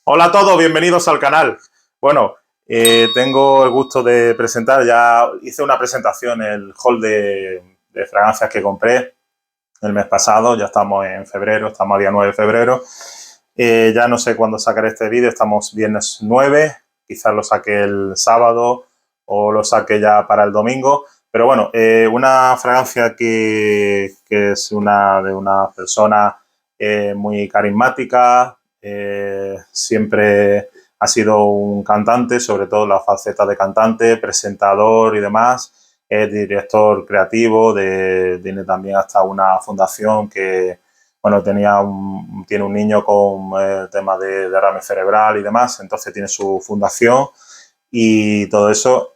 Hola a todos, bienvenidos al canal. Bueno, tengo el gusto de presentar, ya hice una presentación en el hall de fragancias que compré el mes pasado, ya estamos en febrero, estamos a día 9 de febrero. Ya no sé cuándo sacaré este vídeo, estamos viernes 9, quizás lo saque el sábado o lo saque ya para el domingo. Pero bueno, una fragancia que es de una persona muy carismática, siempre ha sido un cantante, sobre todo la faceta de cantante, presentador y demás. Es director creativo, tiene también hasta una fundación que, bueno, tiene un niño con temas de derrame cerebral y demás, entonces tiene su fundación y todo eso.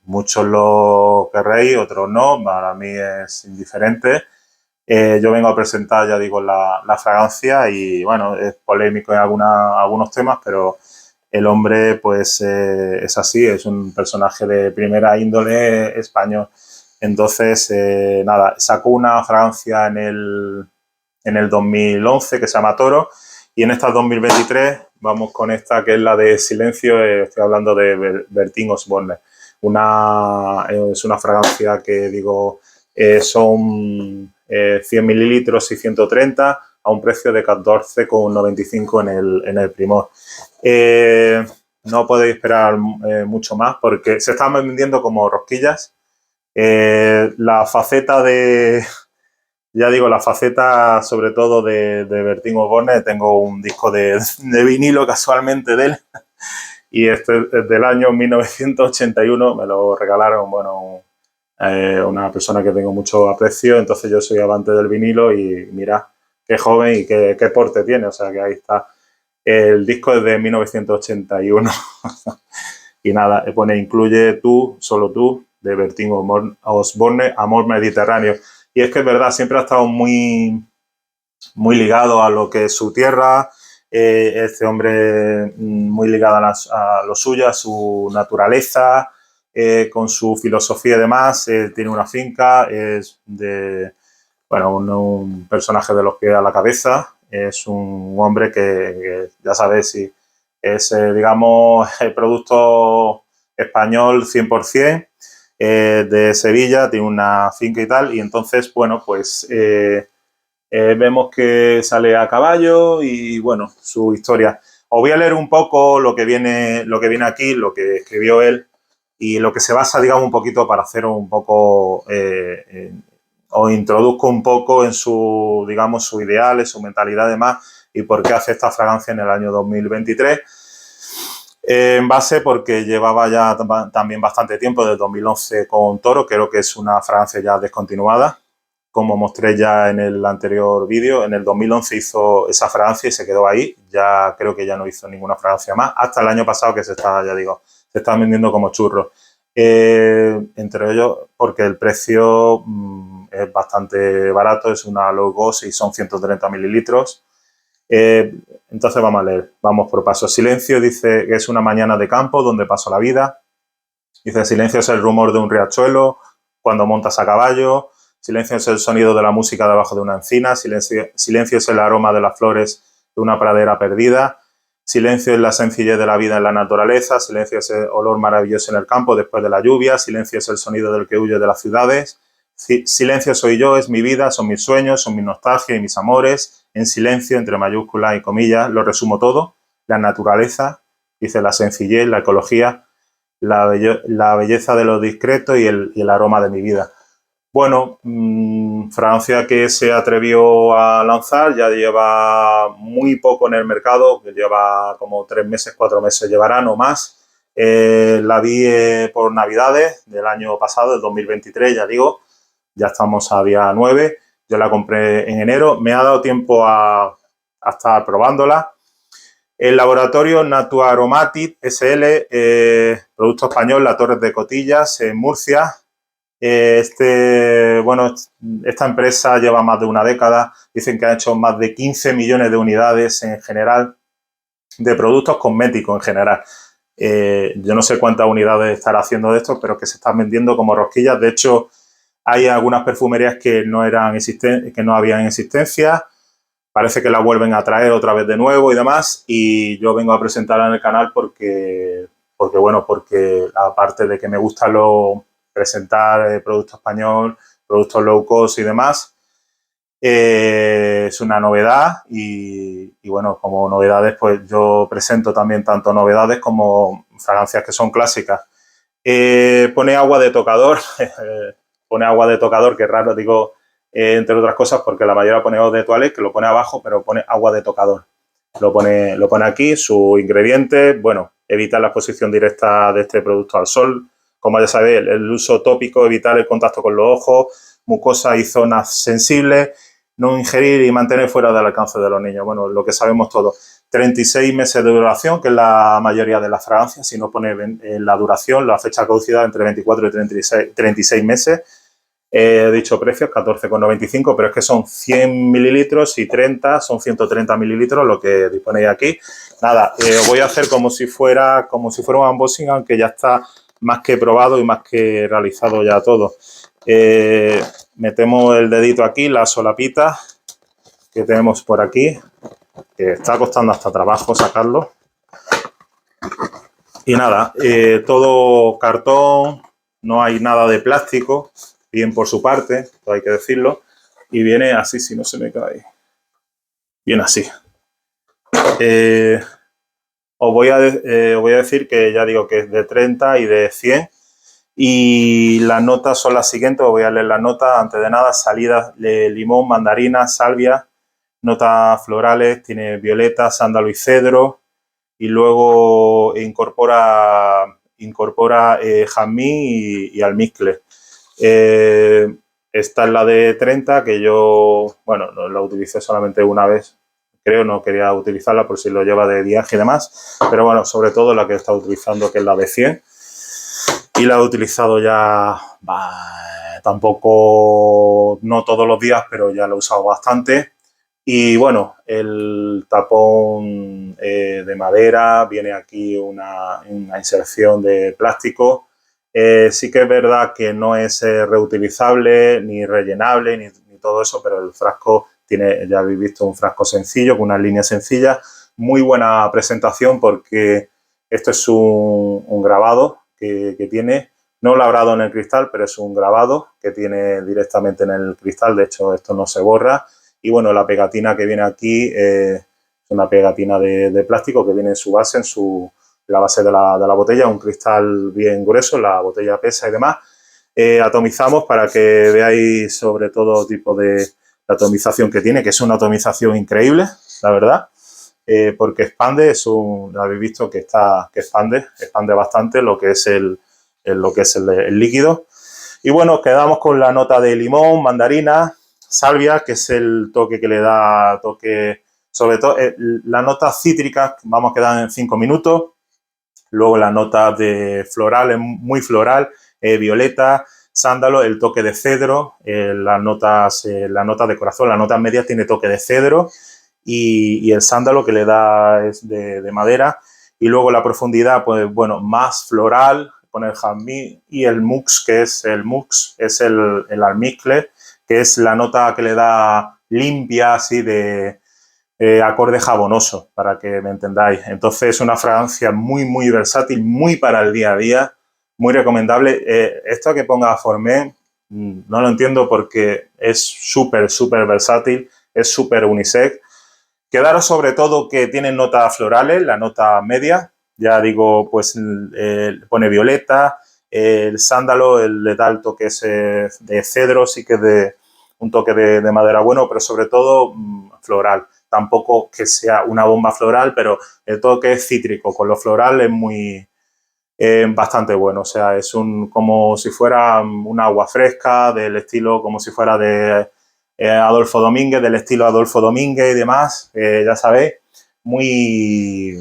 Muchos lo querréis, otros no, para mí es indiferente. Yo vengo a presentar, ya digo, la fragancia y, bueno, es polémico en algunos temas, pero el hombre, pues, es así, es un personaje de primera índole español. Entonces, nada, sacó una fragancia en el 2011 que se llama Toro y en esta 2023 vamos con esta que es la de Silencio, estoy hablando de Bertín Osborne. Es una fragancia que, digo, son 100 mililitros y 130 a un precio de 14,95 en el Primor. No podéis esperar mucho más porque se están vendiendo como rosquillas. La faceta ya digo, la faceta sobre todo de Bertín Osborne, tengo un disco de vinilo casualmente de él y este es del año 1981, me lo regalaron, bueno, una persona que tengo mucho aprecio, entonces yo soy amante del vinilo y mira, qué joven y qué porte tiene, o sea que ahí está. El disco es de 1981 y nada, pone incluye tú, solo tú, de Bertín Osborne, Amor Mediterráneo. Y es que es verdad, siempre ha estado muy ligado a lo que es su tierra, este hombre muy ligado a lo suyo, a su naturaleza, con su filosofía y demás. Tiene una finca, es bueno, un personaje de los pies a la cabeza, es un hombre que ya sabes, si es, digamos, el producto español 100%, de Sevilla, tiene una finca y tal, y entonces, bueno, pues vemos que sale a caballo y, bueno, su historia. Os voy a leer un poco lo que viene aquí, lo que escribió él y lo que se basa, digamos, un poquito para hacer un poco, os introduzco un poco en su, digamos, sus ideales, su mentalidad y demás y por qué hace esta fragancia en el año 2023. En base porque llevaba ya también bastante tiempo, desde 2011 con Toro, creo que es una fragancia ya descontinuada, como mostré ya en el anterior vídeo. En el 2011 hizo esa fragancia y se quedó ahí, ya creo que ya no hizo ninguna fragancia más, hasta el año pasado que se está, ya digo, se están vendiendo como churros. Entre ellos porque el precio es bastante barato, es una low cost y son 130 mililitros. Entonces vamos a leer, vamos por paso. Silencio dice que es una mañana de campo donde paso la vida. Dice, silencio es el rumor de un riachuelo cuando montas a caballo. Silencio es el sonido de la música debajo de una encina. Silencio es el aroma de las flores de una pradera perdida. Silencio es la sencillez de la vida en la naturaleza. Silencio es el olor maravilloso en el campo después de la lluvia. Silencio es el sonido del que huye de las ciudades. Silencio soy yo, es mi vida, son mis sueños, son mi nostalgia y mis amores. En silencio, entre mayúsculas y comillas, lo resumo todo. La naturaleza, dice la sencillez, la ecología, la belleza de lo discreto y el aroma de mi vida. Bueno, Francia que se atrevió a lanzar, ya lleva muy poco en el mercado, que lleva como 3 meses, 4 meses llevará, no más. La vi por Navidades del año pasado, del 2023, ya digo, ya estamos a día 9. Yo la compré en enero, me ha dado tiempo a estar probándola. El laboratorio Natua Aromatic SL, producto español, La Torres de Cotillas, en Murcia. Bueno, esta empresa lleva más de una década, dicen que ha hecho más de 15 millones de unidades en general, de productos cosméticos en general. Yo no sé cuántas unidades estará haciendo de esto, pero que se están vendiendo como rosquillas. De hecho, hay algunas perfumerías que no habían existencia. parece que la vuelven a traer otra vez de nuevo y demás, y yo vengo a presentarla en el canal porque aparte de que me gusta presentar producto español, productos low cost y demás, es una novedad y bueno, como novedades, pues yo presento también tanto novedades como fragancias que son clásicas. Pone agua de tocador, pone agua de tocador, que es raro, digo, entre otras cosas, porque la mayoría pone agua de toilette, que lo pone abajo, pero pone agua de tocador. Lo pone aquí, sus ingredientes, bueno, evitar la exposición directa de este producto al sol. Como ya sabéis, el uso tópico, evitar el contacto con los ojos, mucosas y zonas sensibles, no ingerir y mantener fuera del alcance de los niños. Bueno, lo que sabemos todos. 36 meses de duración, que es la mayoría de las fragancias. Si no pone la duración, la fecha de caducidad entre 24 y 36 meses. Dicho precio, 14,95, pero es que son 100 mililitros y 30, son 130 mililitros lo que disponéis aquí. Nada, os voy a hacer como si fuera un unboxing, aunque ya está más que probado y más que realizado ya todo. Metemos el dedito aquí, la solapita que tenemos por aquí, que está costando hasta trabajo sacarlo. Y nada, todo cartón, no hay nada de plástico, bien por su parte, todo hay que decirlo, y viene así, si no se me cae. Viene así. Os voy a decir que ya digo que es de 30 y de 100. Y las notas son las siguientes, os voy a leer las notas. Antes de nada, salidas de limón, mandarina, salvia, notas florales, tiene violeta, sándalo y cedro. Y luego incorpora jazmín y almizcle. Esta es la de 30, que yo, bueno, la utilicé solamente una vez, creo, no quería utilizarla por si lo lleva de viaje y demás, pero bueno, sobre todo la que he estado utilizando, que es la de 100, y la he utilizado ya, tampoco, no todos los días, pero ya lo he usado bastante. Y bueno, el tapón de madera, viene aquí una inserción de plástico. Sí que es verdad que no es reutilizable, ni rellenable, ni todo eso, pero el frasco tiene, ya habéis visto, un frasco sencillo, con unas líneas sencillas. Muy buena presentación porque esto es un grabado que tiene, no labrado en el cristal, pero es un grabado que tiene directamente en el cristal. De hecho, esto no se borra. Y bueno, la pegatina que viene aquí es una pegatina de plástico que viene en su base, la base de la botella, un cristal bien grueso, la botella pesa y demás. Atomizamos para que veáis sobre todo tipo de atomización que tiene, que es una atomización increíble, la verdad, porque expande, habéis visto que expande bastante lo que es el líquido. Y bueno, quedamos con la nota de limón, mandarina, salvia, que es el toque que le da sobre todo la nota cítrica, vamos a quedar en 5 minutos. Luego la nota de floral, es muy floral, violeta, sándalo, el toque de cedro, las notas de corazón, las notas medias tiene toque de cedro y el sándalo que le da es de madera. Y luego la profundidad, pues bueno, más floral, con el jazmín, y el mux, es el almizcle, que es la nota que le da limpia, así de acorde jabonoso, para que me entendáis. Entonces es una fragancia muy, muy versátil, muy para el día a día, muy recomendable. Esto que ponga Formé, no lo entiendo porque es súper, súper versátil, es súper unisex. Quedaros sobre todo que tienen notas florales, la nota media, ya digo, pues pone violeta, el sándalo, le da el toque de cedro, sí que es de un toque de madera bueno, pero sobre todo floral. Tampoco que sea una bomba floral, pero el toque es cítrico, con lo floral es bastante bueno. O sea, es como si fuera un agua fresca, del estilo como si fuera de Adolfo Domínguez, del estilo Adolfo Domínguez y demás, ya sabéis, muy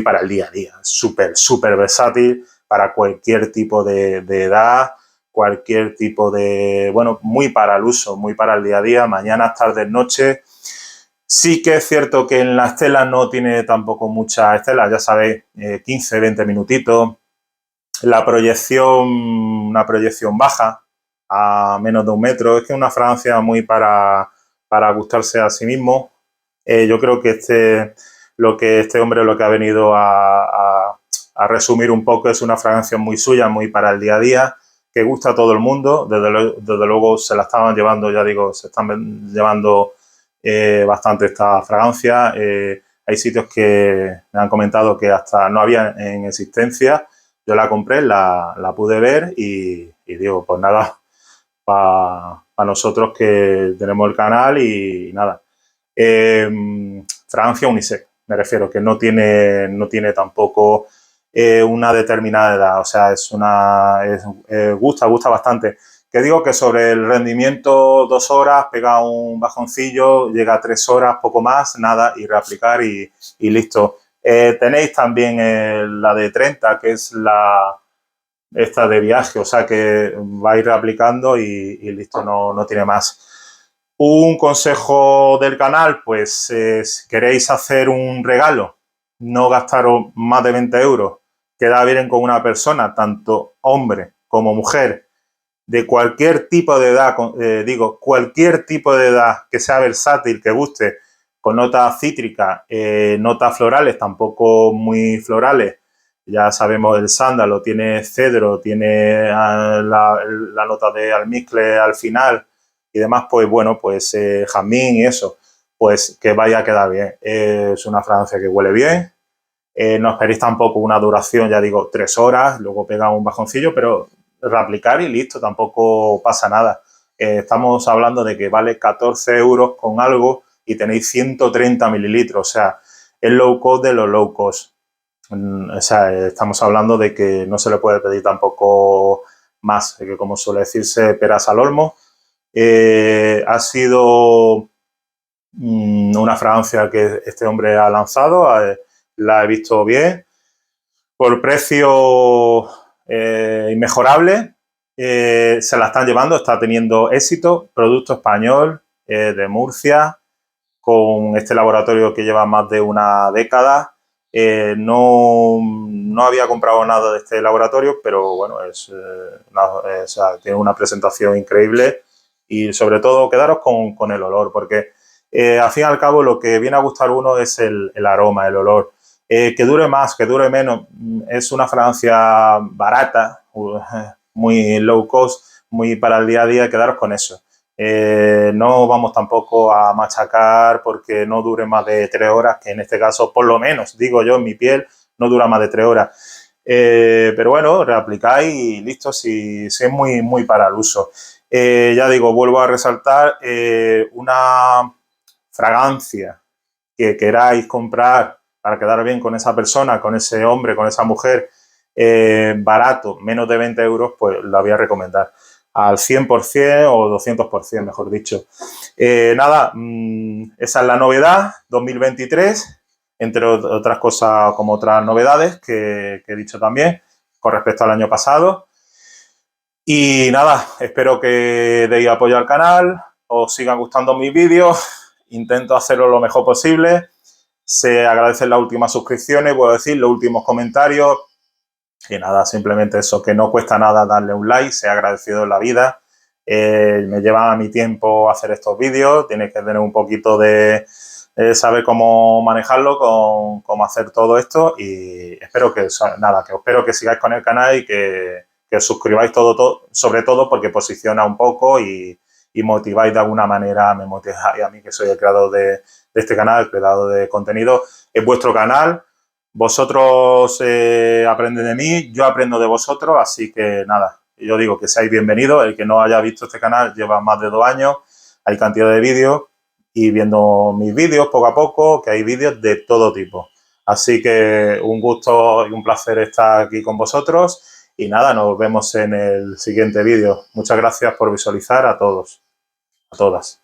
para el día a día. Súper, súper versátil para cualquier tipo de edad, cualquier tipo de, bueno, muy para el uso, muy para el día a día, mañanas, tardes, noches. Sí que es cierto que en la estela no tiene tampoco muchas estelas, ya sabéis, 15, 20 minutitos. La proyección, una proyección baja, a menos de 1 metro. Es que es una fragancia muy para para gustarse a sí mismo. Yo creo que este hombre lo que ha venido a resumir un poco es una fragancia muy suya, muy para el día a día, que gusta a todo el mundo. Desde luego se la estaban llevando, ya digo, se están llevando bastante esta fragancia. Hay sitios que me han comentado que hasta no había en existencia. Yo la compré, la pude ver y digo, pues nada, para nosotros que tenemos el canal y nada. Fragancia unisex, me refiero, que no tiene tampoco una determinada edad, o sea, gusta bastante. Que digo que sobre el rendimiento 2 horas, pega un bajoncillo, llega a 3 horas, poco más, nada, y reaplicar y listo. Tenéis también la de 30, que es esta de viaje, o sea que va a ir reaplicando y listo, no tiene más. Un consejo del canal, pues si queréis hacer un regalo, no gastaros más de 20 euros, queda bien con una persona, tanto hombre como mujer, de cualquier tipo de edad, cualquier tipo de edad que sea versátil, que guste, con notas cítricas, notas florales, tampoco muy florales. Ya sabemos el sándalo, tiene cedro, tiene la nota de almizcle al final y demás, pues bueno, pues jazmín y eso, pues que vaya a quedar bien. Es una fragancia que huele bien. No esperéis tampoco una duración, ya digo, 3 horas, luego pega un bajoncillo, pero reaplicar y listo, tampoco pasa nada. Estamos hablando de que vale 14 euros con algo y tenéis 130 mililitros, o sea, el low cost de los low cost. O sea, estamos hablando de que no se le puede pedir tampoco más, que como suele decirse, peras al olmo. Ha sido una fragancia que este hombre ha lanzado, la he visto bien, por precio inmejorable, se la están llevando, está teniendo éxito, producto español de Murcia, con este laboratorio que lleva más de una década. No había comprado nada de este laboratorio, pero bueno, tiene una presentación increíble y sobre todo quedaros con el olor, porque al fin y al cabo lo que viene a gustar uno es el aroma, el olor. Que dure más, que dure menos, es una fragancia barata, muy low cost, muy para el día a día, quedaros con eso. No vamos tampoco a machacar porque no dure más de 3 horas, que en este caso, por lo menos, digo yo, en mi piel, no dura más de 3 horas. Pero bueno, reaplicáis y listo, si es muy para el uso. Ya digo, vuelvo a resaltar, una fragancia que queráis comprar para quedar bien con esa persona, con ese hombre, con esa mujer, barato, menos de 20 euros, pues la voy a recomendar al 100% o 200%, mejor dicho. Nada, esa es la novedad 2023, entre otras cosas como otras novedades que he dicho también con respecto al año pasado. Y nada, espero que deis apoyo al canal, os sigan gustando mis vídeos, intento hacerlo lo mejor posible. Se agradecen las últimas suscripciones, puedo decir, los últimos comentarios. Y nada, simplemente eso, que no cuesta nada darle un like, se ha agradecido en la vida. Me lleva mi tiempo hacer estos vídeos, tienes que tener un poquito de saber cómo manejarlo, cómo hacer todo esto y espero que espero que sigáis con el canal y que os suscribáis todo, sobre todo porque posiciona un poco y motiváis de alguna manera, me motiváis a mí que soy el creador de este canal, el creador de contenido. Es vuestro canal, vosotros aprended de mí, yo aprendo de vosotros, así que nada, yo digo que seáis bienvenidos. El que no haya visto este canal lleva más de 2 años, hay cantidad de vídeos y viendo mis vídeos poco a poco, que hay vídeos de todo tipo. Así que un gusto y un placer estar aquí con vosotros y nada, nos vemos en el siguiente vídeo. Muchas gracias por visualizar a todos, a todas.